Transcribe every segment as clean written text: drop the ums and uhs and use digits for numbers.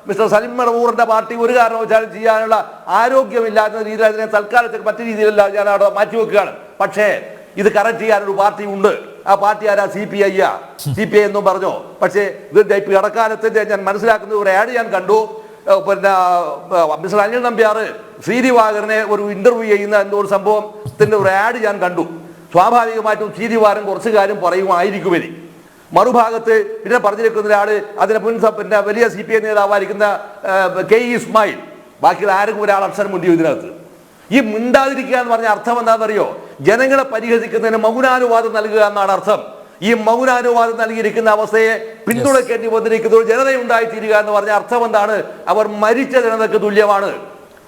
Mister Salim മടവൂറിന്റെ party ഒരു കാരണവശാലും ചെയ്യാനുള്ള ആരോഗ്യമില്ലാത്ത രീതിയിൽ അതിനെ തൽക്കാലത്തേക്ക് മറ്റു രീതിയിലല്ല ഞാൻ അവിടെ മാറ്റിവെക്കുകയാണ്. പക്ഷേ ഇത് കറക്റ്റ് ചെയ്യാനൊരു പാർട്ടി ഉണ്ട്. ആ പാർട്ടി ആരാ? CPI എന്നും പറഞ്ഞോ. പക്ഷേ ഇതിന്റെ ഇപ്പൊ ഇടക്കാലത്തിന്റെ ഞാൻ മനസ്സിലാക്കുന്ന ഒരു ആഡ് ഞാൻ കണ്ടു. പിന്നെ മിസ്റ്റർ അനിൽ നമ്പ്യാർ ശ്രീദിവാകരനെ ഒരു ഇന്റർവ്യൂ ചെയ്യുന്ന എന്തോ ഒരു സംഭവത്തിന്റെ ഒരു ആഡ് ഞാൻ കണ്ടു. സ്വാഭാവികമായിട്ടും ശ്രീദിവാകരൻ കുറച്ചു കാര്യം പറയുമായിരിക്കും ഇനി. മറുഭാഗത്ത് പിന്നെ പറഞ്ഞിരിക്കുന്ന ഒരാള് അതിന് പിന്നെ വലിയ CPI നേതാവായിരിക്കുന്ന K. ഇസ്മായിൽ. ബാക്കിയുള്ള ആർക്കും ഒരാൾ അക്ഷരം മുണ്ടിയോ ഇതിനകത്ത്? ഈ മിണ്ടാതിരിക്കുക എന്ന് പറഞ്ഞ അർത്ഥം എന്താണെന്നറിയോ? ജനങ്ങളെ പരിഹസിക്കുന്നതിന് മൗനാനുവാദം നൽകുക എന്നാണ് അർത്ഥം. ഈ മൗനാനുവാദം നൽകിയിരിക്കുന്ന അവസ്ഥയെ പിന്തുണയ്ക്കേണ്ടി വന്നിരിക്കുന്ന ഒരു ജനതയുണ്ടായിത്തീരുക എന്ന് പറഞ്ഞ അർത്ഥം എന്താണ്? അവർ മരിച്ച ജനതയ്ക്ക് തുല്യമാണ്.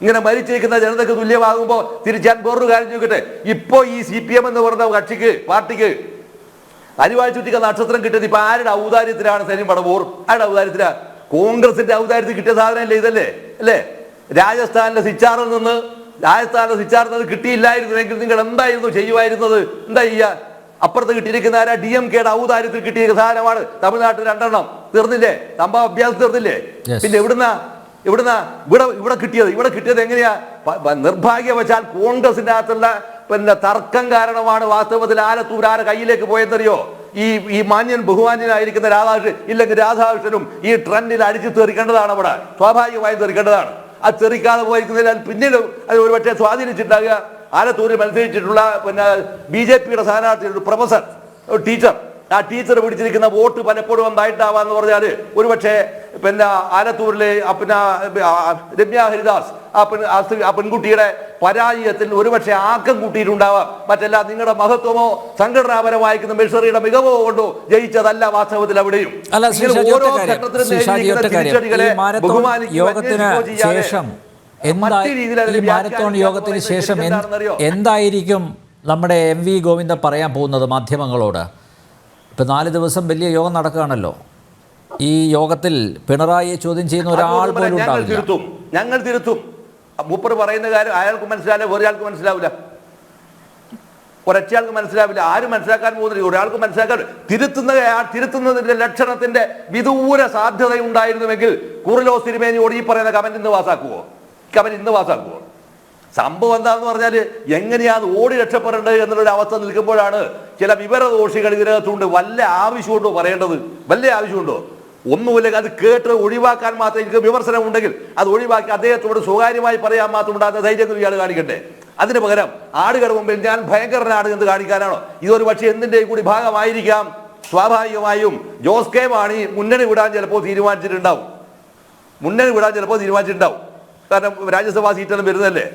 ഇങ്ങനെ മരിച്ചിരിക്കുന്ന ജനതയ്ക്ക് തുല്യമാകുമ്പോൾ തിരിച്ചാൻ വേറൊരു കാര്യം ചോദിക്കട്ടെ. ഇപ്പോ ഈ CPM എന്ന് പറഞ്ഞ പാർട്ടിക്ക് അരിവാഴ ചുറ്റിക്ക നക്ഷത്രം കിട്ടിയത് ഇപ്പൊ ആരുടെ ഔദാര്യത്തിലാണ്? സലിം മടവൂർ ആരുടെ ഔദാര്യത്തിലാ? കോൺഗ്രസിന്റെ ഔദാര്യത്തിൽ കിട്ടിയ സാധനമല്ലേ ഇതല്ലേ? അല്ലേ? രാജസ്ഥാനിലെ സിച്ചാറിൽ നിന്ന് കിട്ടിയില്ലായിരുന്നുവെങ്കിൽ നിങ്ങൾ എന്തായിരുന്നു ചെയ്യുമായിരുന്നത്? എന്താ ചെയ്യുക? അപ്പുറത്ത് കിട്ടിയിരിക്കുന്ന ആരാ? DMKയുടെ ഔദാര്യത്തിൽ കിട്ടിയ സാധനമാണ്. തമിഴ്നാട്ടിൽ 2 എണ്ണം തീർന്നില്ലേ? സംഭവ അഭ്യാസം തീർന്നില്ലേ? പിന്നെ ഇവിടെ കിട്ടിയത് എങ്ങനെയാ? നിർഭാഗ്യവശാൽ കോൺഗ്രസിന്റെ അകത്തുള്ള പിന്നെ തർക്കം കാരണമാണ് വാസ്തവത്തിൽ ആലത്തൂർ ആരെ കയ്യിലേക്ക് പോയെന്നറിയോ? ഈ മാന്യൻ ബഹുമാന്യനായിരിക്കുന്ന രാധാകൃഷ്ണനും ഈ ട്രെൻഡിൽ അടിച്ചു തെറിക്കേണ്ടതാണ്. അവിടെ സ്വാഭാവികമായും തെറിക്കേണ്ടതാണ്. അത് തെറിക്കാതെ പോയിരിക്കുന്നതിനാൽ പിന്നീട് അത് ഒരുപക്ഷെ സ്വാധീനിച്ചിട്ടുണ്ടാകുക. ആലത്തൂരിൽ മത്സരിച്ചിട്ടുള്ള പിന്നെ BJPയുടെ സ്ഥാനാർത്ഥി ഒരു പ്രൊഫസർ, ഒരു ടീച്ചർ, ആ ടീച്ചർ പിടിച്ചിരിക്കുന്ന വോട്ട് പലപ്പോഴും എന്തായിട്ടാവാന്ന് പറഞ്ഞാൽ ഒരുപക്ഷെ പിന്നെ ആലത്തൂരിലെ പിന്നെ രമ്യ ഹരിദാസ് ആ പെൺകുട്ടിയുടെ പരാജയത്തിൽ ഒരുപക്ഷെ ആക്കം കൂട്ടിയിട്ടുണ്ടാവാം. മറ്റല്ല നിങ്ങളുടെ മഹത്വമോ സംഘടനാപരമായിരിക്കുന്ന മെഷറിയുടെ മികവോ കൊണ്ടോ ജയിച്ചതല്ല വാസ്തവത്തിൽ അവിടെയും. ഓരോ ഘട്ടത്തിലും യോഗത്തിന് ശേഷം എന്തായിരിക്കും നമ്മുടെ MV ഗോവിന്ദൻ പറയാൻ പോകുന്നത് മാധ്യമങ്ങളോട്? ഇപ്പം 4 ദിവസം വലിയ യോഗം നടക്കുകയാണല്ലോ. ഈ യോഗത്തിൽ പിണറായിയെ ചോദ്യം ചെയ്യുന്ന ഒരാൾ പോലും ഉണ്ടാവില്ല. ഞങ്ങൾ തിരുത്തും. മൂപ്പർ പറയുന്ന കാര്യം അയാൾക്ക് മനസ്സിലാവില്ല, ഒരാൾക്ക് മനസ്സിലാവില്ല, ഒരൊറ്റയാൾക്ക് മനസ്സിലാവില്ല. ആരും മനസ്സിലാക്കാൻ പോകുന്നില്ല. ഒരാൾക്ക് മനസ്സിലാക്കാൻ തിരുത്തുന്നതിന്റെ ലക്ഷണത്തിന്റെ വിദൂര സാധ്യത ഉണ്ടായിരുന്നുവെങ്കിൽ കുറിലോസ് തിരുമേനിയോട് ഈ പറയുന്ന കമന്റ് ഇന്ന് പാസ്സാക്കുവോ? സംഭവം എന്താണെന്ന് പറഞ്ഞാൽ എങ്ങനെയാണ് ഓടി രക്ഷപ്പെടേണ്ടത് എന്നുള്ളൊരു അവസ്ഥ നിൽക്കുമ്പോഴാണ് ചില വിവരദോഷികൾ ഇതിനകത്തുണ്ട്. വല്ല ആവശ്യമുണ്ടോ പറയേണ്ടത്? വല്ല ആവശ്യമുണ്ടോ? ഒന്നുമില്ലെങ്കിൽ അത് കേട്ട് ഒഴിവാക്കാൻ മാത്രം എനിക്ക് വിമർശനം ഉണ്ടെങ്കിൽ അത് ഒഴിവാക്കി അദ്ദേഹത്തോട് സ്വകാര്യമായി പറയാൻ മാത്രം ഉണ്ടാകുന്ന ധൈര്യം ഇയാൾ കാണിക്കട്ടെ. അതിന് പകരം ആടുകളുടെ മുമ്പിൽ ഞാൻ ഭയങ്കരനാണ് എന്ന് കാണിക്കാനാണോ? ഇതൊരു പക്ഷേ എന്തിൻ്റെ കൂടി ഭാഗമായിരിക്കാം. സ്വാഭാവികമായും ജോസ് കെ മാണി മുന്നണി വിടാൻ ചിലപ്പോൾ തീരുമാനിച്ചിട്ടുണ്ടാവും. കാരണം രാജ്യസഭാ സീറ്റെല്ലാം വരുന്നല്ലേ.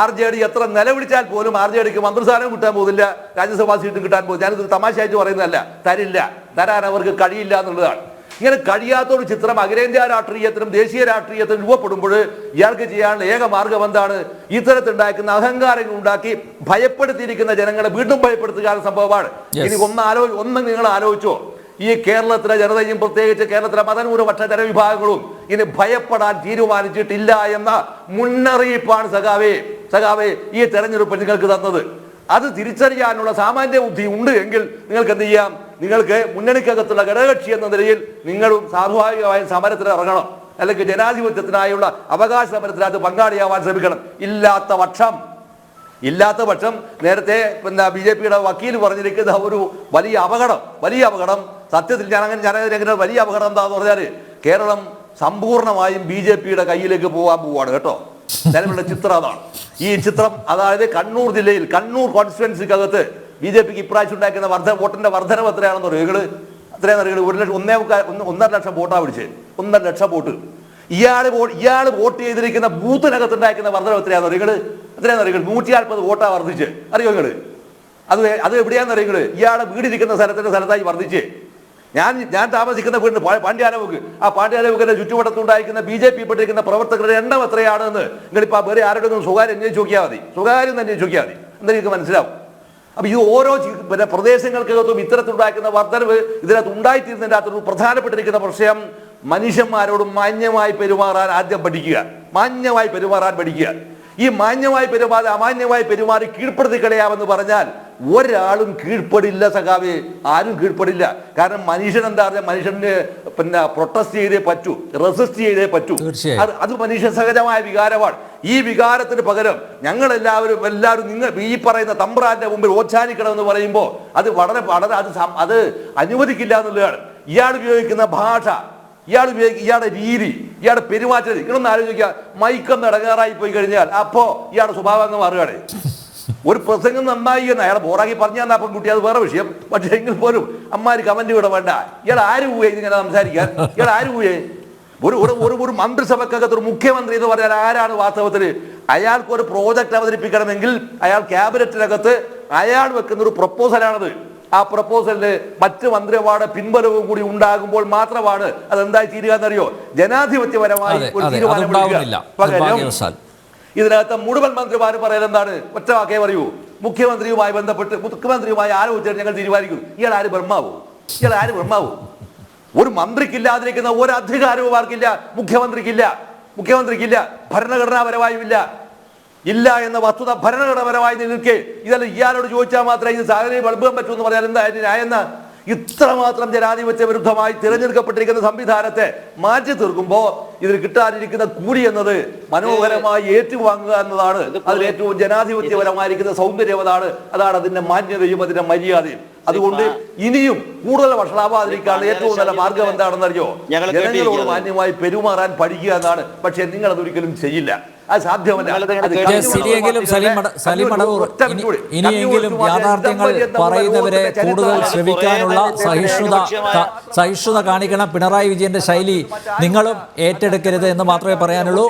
RJD എത്ര നിലവിളിച്ചാൽ പോലും RJDക്ക് മന്ത്രിസ്ഥാനം കിട്ടാൻ പോകുന്നില്ല, രാജ്യസഭാ സീറ്റും കിട്ടാൻ പോകും. ഞാനിത് തമാശയായിട്ട് പറയുന്നതല്ല. തരാൻ അവർക്ക് കഴിയില്ല എന്നുള്ളതാണ്. ഇങ്ങനെ കഴിയാത്തൊരു ചിത്രം അഖിലേന്ത്യാ രാഷ്ട്രീയത്തിനും ദേശീയ രാഷ്ട്രീയത്തിനും രൂപപ്പെടുമ്പോൾ ഇയാൾക്ക് ചെയ്യാനുള്ള ഏക മാർഗം എന്താണ്? ഇത്തരത്തിലുണ്ടാക്കുന്ന അഹങ്കാരങ്ങൾ ഉണ്ടാക്കി ഭയപ്പെടുത്തിയിരിക്കുന്ന ജനങ്ങളെ വീണ്ടും ഭയപ്പെടുത്തുക സംഭവമാണ്. ഇനി ഒന്ന് നിങ്ങൾ ആലോചിച്ചോ, ഈ കേരളത്തിലെ ജനതയും പ്രത്യേകിച്ച് കേരളത്തിലെ മതന്യൂനപക്ഷ ജനവിഭാഗങ്ങളും ഇനി ഭയപ്പെടാൻ തീരുമാനിച്ചിട്ടില്ല എന്ന മുന്നറിയിപ്പാണ് സഖാവേ ഈ തെരഞ്ഞെടുപ്പ് നിങ്ങൾക്ക് തന്നത്. അത് തിരിച്ചറിയാനുള്ള സാമാന്യ ബുദ്ധി ഉണ്ട് എങ്കിൽ നിങ്ങൾക്ക് എന്ത് ചെയ്യാം? നിങ്ങൾക്ക് മുന്നണിക്കകത്തുള്ള ഘടകകക്ഷി എന്ന നിലയിൽ നിങ്ങളും സ്വാഭാവികമായ സമരത്തിന് ഇറങ്ങണം. അല്ലെങ്കിൽ ജനാധിപത്യത്തിനായുള്ള അവകാശ സമരത്തിനകത്ത് പങ്കാളിയാവാൻ ശ്രമിക്കണം. ഇല്ലാത്ത പക്ഷം നേരത്തെ പിന്നെ BJPയുടെ വക്കീൽ പറഞ്ഞിരിക്കുന്ന ഒരു വലിയ അപകടം സത്യത്തിൽ ഞാനങ്ങനെ വലിയ അപകടം എന്താന്ന് പറഞ്ഞാൽ കേരളം സമ്പൂർണ്ണമായും BJPയുടെ കയ്യിലേക്ക് പോവാണ് കേട്ടോ. നിലവിലുള്ള ചിത്രം അതാണ്. ഈ ചിത്രം അതായത് കണ്ണൂർ ജില്ലയിൽ കണ്ണൂർ കോൺസ്റ്റിറ്റ്യുവൻസിക്കകത്ത് BJPക്ക് ഇപ്രാവശ്യം ഉണ്ടാക്കുന്ന വോട്ടിന്റെ വർധനവ് എത്രയാണെന്ന് പറയുക? എത്രയാണെന്ന് അറിയുക? 1.5 ലക്ഷം വോട്ടാണ് പിടിച്ചത്. 1.5 ലക്ഷം വോട്ട്. ഇയാൾ വോട്ട് ചെയ്തിരിക്കുന്ന ബൂത്തിനകത്ത് ഉണ്ടാക്കുന്ന വർധനവ് എത്രയാണെന്ന് അറിയുക? 140 വോട്ടാ വർദ്ധിച്ച്. അറിയോ നിങ്ങള്? അത് എവിടെയാണെന്ന് അറിയുക? ഇയാളെ വീടിരിക്കുന്ന സ്ഥലത്തായി വർദ്ധിച്ച്. ഞാൻ താമസിക്കുന്ന വീടിന് പാണ്ഡ്യാലമുക്ക്, ആ പാണ്ഡ്യാലമുക്കിന്റെ ചുറ്റുവട്ടത്തുണ്ടായിരിക്കുന്ന BJP പെട്ടിരിക്കുന്ന പ്രവർത്തകരുടെ എണ്ണം എത്രയാണെന്ന് നിങ്ങളിപ്പോൾ വേറെ ആരുടെ സ്വകാര്യം അന്വേഷിച്ച് നോക്കിയാൽ മതി. എന്താ നിങ്ങൾക്ക് മനസ്സിലാവും. അപ്പൊ ഈ ഓരോ പിന്നെ പ്രദേശങ്ങൾക്കകത്തും ഇത്തരത്തിലുണ്ടാക്കുന്ന വർധനവ് ഇതിനകത്ത് ഉണ്ടായിത്തീരുന്നതിൻ്റെ അകത്തൊരു പ്രധാനപ്പെട്ടിരിക്കുന്ന പ്രശ്നം മനുഷ്യന്മാരോട് മാന്യമായി പെരുമാറാൻ ആദ്യം പഠിക്കുക. ഈ മാന്യമായി പെരുമാറി അമാന്യമായി പെരുമാറി കീഴ്പ്പെടുത്തി കളയാമെന്ന് പറഞ്ഞാൽ ഒരാളും കീഴ്പ്പെടില്ല സഖാവേ, ആരും കീഴ്പ്പെടില്ല. കാരണം മനുഷ്യൻ എന്താ പറഞ്ഞാൽ മനുഷ്യന് പിന്നെ പ്രൊട്ടസ്റ്റ് ചെയ്തേ പറ്റൂ, റെസിസ്റ്റ് ചെയ്തേ പറ്റൂ. അത് മനുഷ്യ സഹജമായ വികാരമാണ്. ഈ വികാരത്തിന് പകരം ഞങ്ങളെല്ലാവരും നിങ്ങൾ ഈ പറയുന്ന തമ്പ്രാന്റെ മുമ്പിൽ ഓച്ചാനിക്കണമെന്ന് പറയുമ്പോൾ അത് വളരെ വളരെ അത് അനുവദിക്കില്ല എന്നുള്ളതാണ്. ഇയാൾ ഉപയോഗിക്കുന്ന ഭാഷ, ഇയാളുടെ രീതി, ഇയാളുടെ പെരുമാറ്റം നിങ്ങളൊന്ന് ആലോചിക്കുക. മൈക്കൊന്ന് ഇടങ്ങാറായി പോയി കഴിഞ്ഞാൽ അപ്പോ ഇയാളുടെ സ്വഭാവം അങ്ങ് മാറുകയാണ്. ഒരു പ്രസംഗം നന്നായി എന്ന് അയാൾ ബോറാക്കി പറഞ്ഞു തന്നാ പെൺകുട്ടി, അത് വേറെ വിഷയം. പക്ഷേ എങ്കിൽ പോലും അമ്മാര് കമന്റ് ഇവിടെ വേണ്ട. ഇയാൾ ആര് പോയേ ഇങ്ങനെ സംസാരിക്കാൻ? ഇയാൾ ആര് പോയേ? ഒരു മന്ത്രിസഭക്കകത്ത് ഒരു മുഖ്യമന്ത്രി എന്ന് പറഞ്ഞാൽ ആരാണ് വാസ്തവത്തിൽ? അയാൾക്ക് ഒരു പ്രോജക്റ്റ് അവതരിപ്പിക്കണമെങ്കിൽ അയാൾ ക്യാബിനറ്റിനകത്ത് അയാൾ വെക്കുന്ന ഒരു പ്രപ്പോസലാണത്. ആ പ്രപ്പോസലിന് മറ്റ് മന്ത്രിമാരുടെ പിൻബലവും കൂടി ഉണ്ടാകുമ്പോൾ മാത്രമാണ് അതെന്തായി തീരുക എന്നറിയോ? ജനാധിപത്യപരമായി ഒരു തീരുമാനം. ഇതിനകത്ത് മുഴുവൻ മന്ത്രിമാരും പറയുന്നത് എന്താണ്? ഒറ്റ വാക്കേ പറയൂ, മുഖ്യമന്ത്രിയുമായി ബന്ധപ്പെട്ട് മുഖ്യമന്ത്രിയുമായി ആലോചിച്ചിട്ട് ഞങ്ങൾ തീരുമാനിക്കും. ഇയാൾ ആര് ബ്രഹ്മാവോ? ഒരു മന്ത്രിക്കില്ലാതിരിക്കുന്ന ഒരു അധികാരവും ആർക്കില്ല? മുഖ്യമന്ത്രിക്കില്ല. ഭരണഘടനാപരമായും ഇല്ല എന്ന വസ്തുത ഭരണഘടനാപരമായി നിൽക്കെ ഇതെല്ലാം ഇയാളോട് ചോദിച്ചാൽ മാത്രമേ ഇത് സാഹചര്യം ബൾബാൻ പറ്റൂ എന്ന് പറഞ്ഞാൽ എന്താ ന്യായെന്ന? ഇത്രമാത്രം ജനാധിപത്യ വിരുദ്ധമായി തിരഞ്ഞെടുക്കപ്പെട്ടിരിക്കുന്ന സംവിധാനത്തെ മാറ്റി തീർക്കുമ്പോൾ ഇതിൽ കിട്ടാനിരിക്കുന്ന കൂലി എന്നത് മനോഹരമായി ഏറ്റുവാങ്ങുക എന്നതാണ്. അതിൽ ഏറ്റവും ജനാധിപത്യപരമായിരിക്കുന്ന സൗന്ദര്യം അതാണ് അതിന്റെ മാന്യതയും അതിന്റെ മര്യാദയും. അതുകൊണ്ട് ഇനിയും കൂടുതൽ വഷളാവാതിരിക്കാനുള്ള ഏറ്റവും നല്ല മാർഗം എന്താണെന്നറിയോ? ജനങ്ങളോട് മാന്യമായി പെരുമാറാൻ പഠിക്കുക എന്നാണ്. പക്ഷെ നിങ്ങൾ അതൊരിക്കലും ചെയ്യില്ല, അത് സാധ്യമല്ല. ഇനിയെങ്കിലും യാഥാർത്ഥ്യങ്ങൾ പറയുന്നവരെ കൂടുതൽ ശ്രമിക്കാനുള്ള സഹിഷ്ണുത കാണിക്കണം. പിണറായി വിജയന്റെ ശൈലി നിങ്ങളും ഏറ്റെടുക്കരുത് എന്ന് മാത്രമേ പറയാനുള്ളൂ.